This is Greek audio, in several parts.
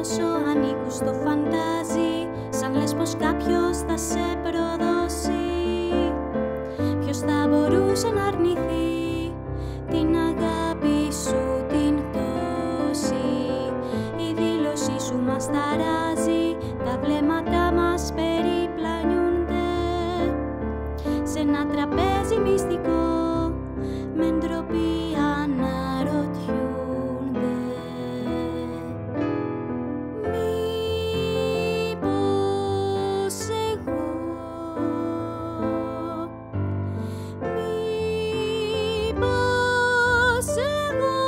όσο ανήκουν στο φαντάζι, σαν λες πως κάποιος θα σε προδώσει. Ποιος θα μπορούσε να αρνηθεί την αγάπη σου την τόση? Η δήλωσή σου μας ταράζει, τα βλέμματα μας περιπλανιούνται σε ένα τραπέζι μυστικό, με ντροπή αναρωτιούνται. Μήπως εγώ, μήπως εγώ,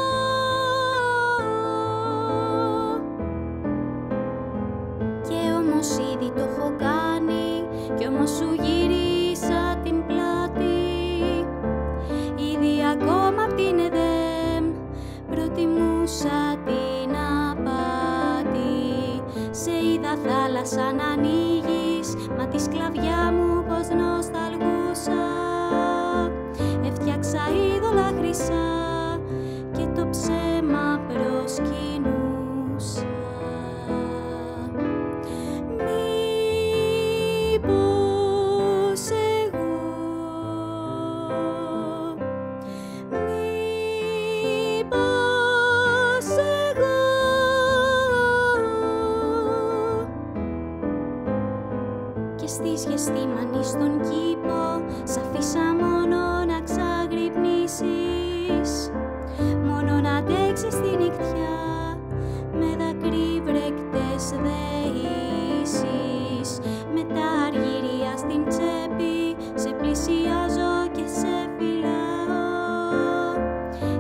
και όμως ήδη το έχω κάνει, κι όμως σου γύρισα την πλάτη. Ήδη ακόμα απ' την ΕΔΕΜ προτιμούσα την απάτη. Σε είδα θάλασσα να ανοίγεις, μα τη σκλαβιά μου πως νοσταλγούσα. Έφτιαξα είδωλα χρυσά και το ψέμα προσκυνούσα. Μήπως εγώ, μήπως εγώ, και στις γεστήμανοι στον κήπο σ' αφήσα μόνο να ξαγρυπνήσεις, μόνο να αντέξεις τη νυχτιά με δακρύβρεκτες δεήσεις. Με τα αργύρια στην τσέπη σε πλησιάζω και σε φυλάω,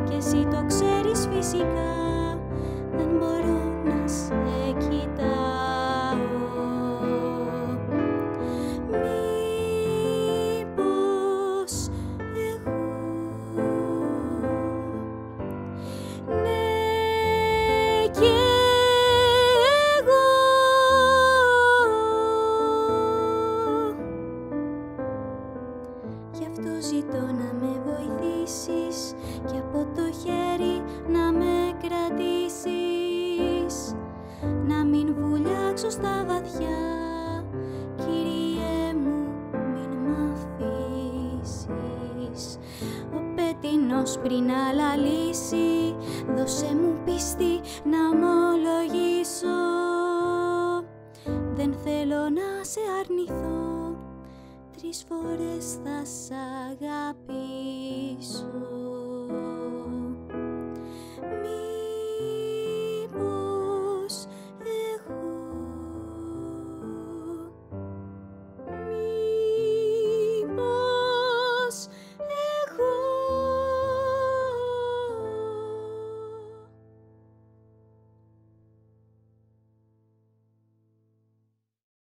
και εσύ το ξέρεις φυσικά, δεν μπορώ να σε κοιτάω. Μήπως εγώ, ναι και εγώ, γι' αυτό ζητώ να με βοηθήσεις και από το χέρι να με κρατήσεις, να μην βουλιάξω στα βαθιά, Κύριε μου μην μ' αφήσεις. Ο πέτεινος πριν αλαλήσει, δώσε μου πίστη να ομολογήσω, δεν θέλω να σε αρνηθώ, 3 φορές θα σ' αγαπήσω.